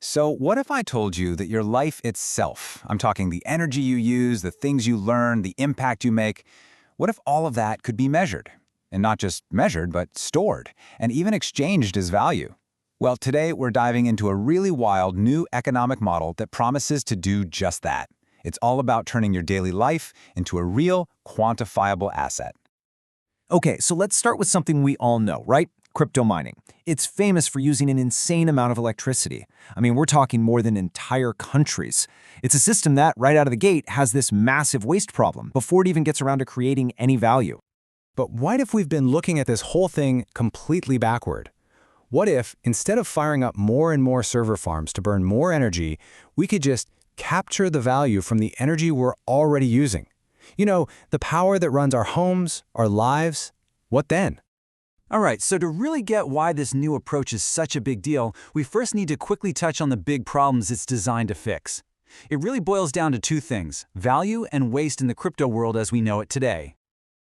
So what if I told you that your life itself, I'm talking the energy you use, the things you learn, the impact you make, what if all of that could be measured? And not just measured, but stored, and even exchanged as value? Well, today we're diving into a really wild new economic model that promises to do just that. It's all about turning your daily life into a real, quantifiable asset. Okay, so let's start with something we all know, right? Crypto mining. It's famous for using an insane amount of electricity. I mean, we're talking more than entire countries. It's a system that, right out of the gate, has this massive waste problem before it even gets around to creating any value. But what if we've been looking at this whole thing completely backward? What if, instead of firing up more and more server farms to burn more energy, we could just capture the value from the energy we're already using? You know, the power that runs our homes, our lives. What then? All right, so to really get why this new approach is such a big deal, we first need to quickly touch on the big problems it's designed to fix. It really boils down to two things: value and waste in the crypto world as we know it today.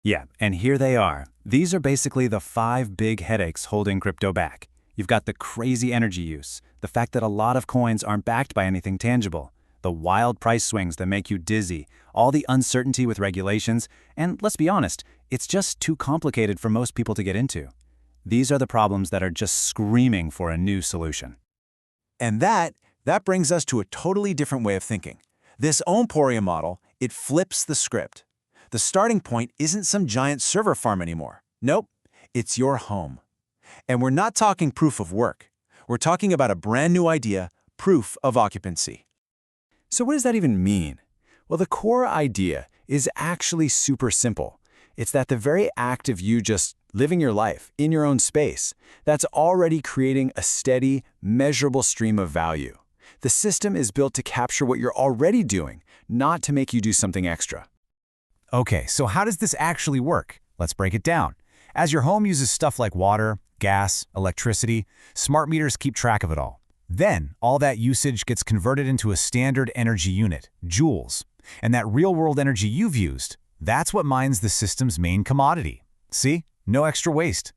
Yeah, and here they are. These are basically the 5 big headaches holding crypto back. You've got the crazy energy use, the fact that a lot of coins aren't backed by anything tangible, the wild price swings that make you dizzy, all the uncertainty with regulations, and let's be honest, it's just too complicated for most people to get into. These are the problems that are just screaming for a new solution. And that brings us to a totally different way of thinking. This OMporium model, it flips the script. The starting point isn't some giant server farm anymore. Nope, it's your home. And we're not talking proof of work. We're talking about a brand new idea, proof of occupancy. So what does that even mean? Well, the core idea is actually super simple. It's that the very act of you just living your life in your own space, that's already creating a steady, measurable stream of value. The system is built to capture what you're already doing, not to make you do something extra. Okay, so how does this actually work? Let's break it down. As your home uses stuff like water, gas, electricity, smart meters keep track of it all. Then, all that usage gets converted into a standard energy unit, joules. And that real-world energy you've used, that's what mines the system's main commodity. See? No extra waste.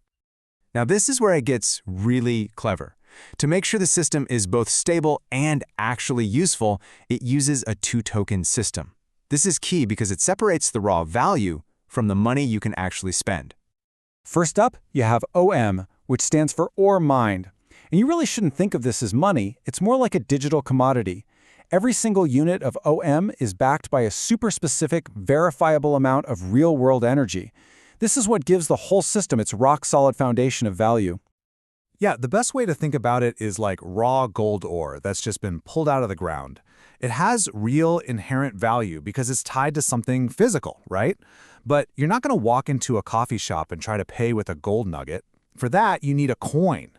Now this is where it gets really clever. To make sure the system is both stable and actually useful, it uses a two-token system. This is key because it separates the raw value from the money you can actually spend. First up, you have OM, which stands for or mined. And you really shouldn't think of this as money. It's more like a digital commodity. Every single unit of OM is backed by a super specific, verifiable amount of real-world energy. This is what gives the whole system its rock-solid foundation of value. Yeah, the best way to think about it is like raw gold ore that's just been pulled out of the ground. It has real inherent value because it's tied to something physical, right? But you're not going to walk into a coffee shop and try to pay with a gold nugget. For that, you need a coin.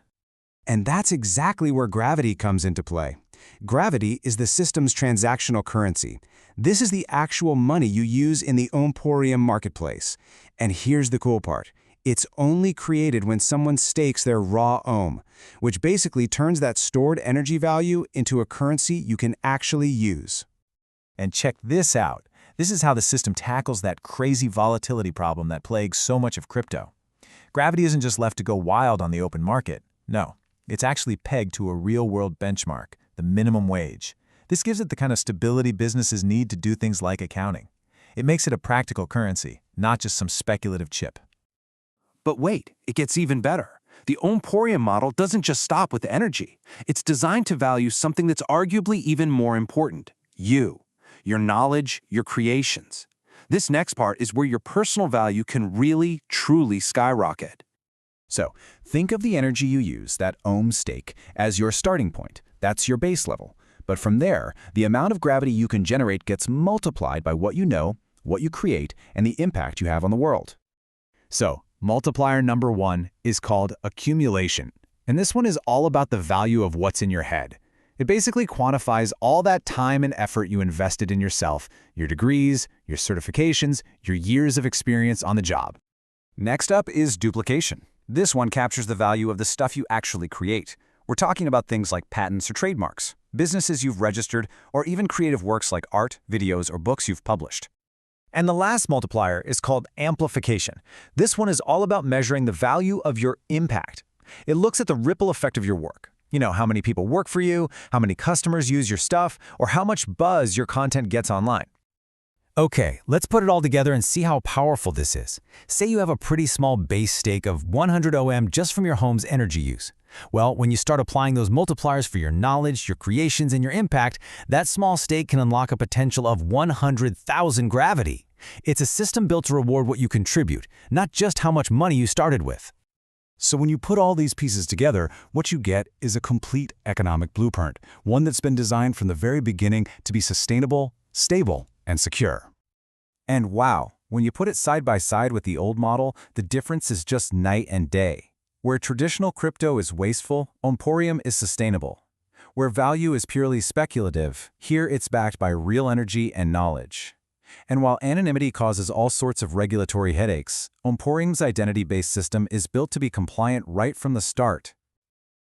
And that's exactly where gravity comes into play. Gravity is the system's transactional currency. This is the actual money you use in the OMporium marketplace. And here's the cool part. It's only created when someone stakes their raw ohm, which basically turns that stored energy value into a currency you can actually use. And check this out. This is how the system tackles that crazy volatility problem that plagues so much of crypto. Gravity isn't just left to go wild on the open market. No, it's actually pegged to a real-world benchmark, the minimum wage. This gives it the kind of stability businesses need to do things like accounting. It makes it a practical currency, not just some speculative chip. But wait, it gets even better. The OMporium model doesn't just stop with energy. It's designed to value something that's arguably even more important: you, your knowledge, your creations. This next part is where your personal value can really, truly skyrocket. So, think of the energy you use, that ohm stake, as your starting point. That's your base level. But from there, the amount of gravity you can generate gets multiplied by what you know, what you create, and the impact you have on the world. So, multiplier number 1 is called accumulation. And this one is all about the value of what's in your head. It basically quantifies all that time and effort you invested in yourself, your degrees, your certifications, your years of experience on the job. Next up is duplication. This one captures the value of the stuff you actually create. We're talking about things like patents or trademarks, businesses you've registered, or even creative works like art, videos, or books you've published. And the last multiplier is called amplification. This one is all about measuring the value of your impact. It looks at the ripple effect of your work. You know, how many people work for you, how many customers use your stuff, or how much buzz your content gets online. Okay, let's put it all together and see how powerful this is. Say you have a pretty small base stake of 100 OM just from your home's energy use. Well, when you start applying those multipliers for your knowledge, your creations, and your impact, that small stake can unlock a potential of 100,000 gravity. It's a system built to reward what you contribute, not just how much money you started with. So when you put all these pieces together, what you get is a complete economic blueprint, one that's been designed from the very beginning to be sustainable, stable, and secure. And wow, when you put it side by side with the old model, the difference is just night and day. Where traditional crypto is wasteful, Omporium is sustainable. Where value is purely speculative, here it's backed by real energy and knowledge. And while anonymity causes all sorts of regulatory headaches, Omporium's identity-based system is built to be compliant right from the start.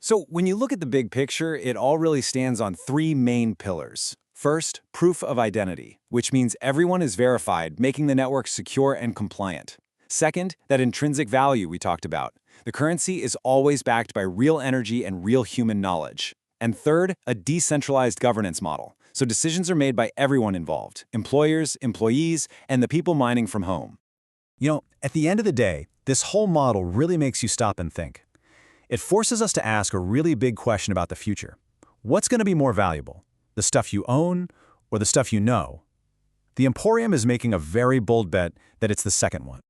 So when you look at the big picture, it all really stands on three main pillars. First, proof of identity, which means everyone is verified, making the network secure and compliant. Second, that intrinsic value we talked about. The currency is always backed by real energy and real human knowledge. And third, a decentralized governance model. So decisions are made by everyone involved, employers, employees, and the people mining from home. You know, at the end of the day, this whole model really makes you stop and think. It forces us to ask a really big question about the future. What's going to be more valuable? The stuff you own or the stuff you know? The Emporium is making a very bold bet that it's the second one.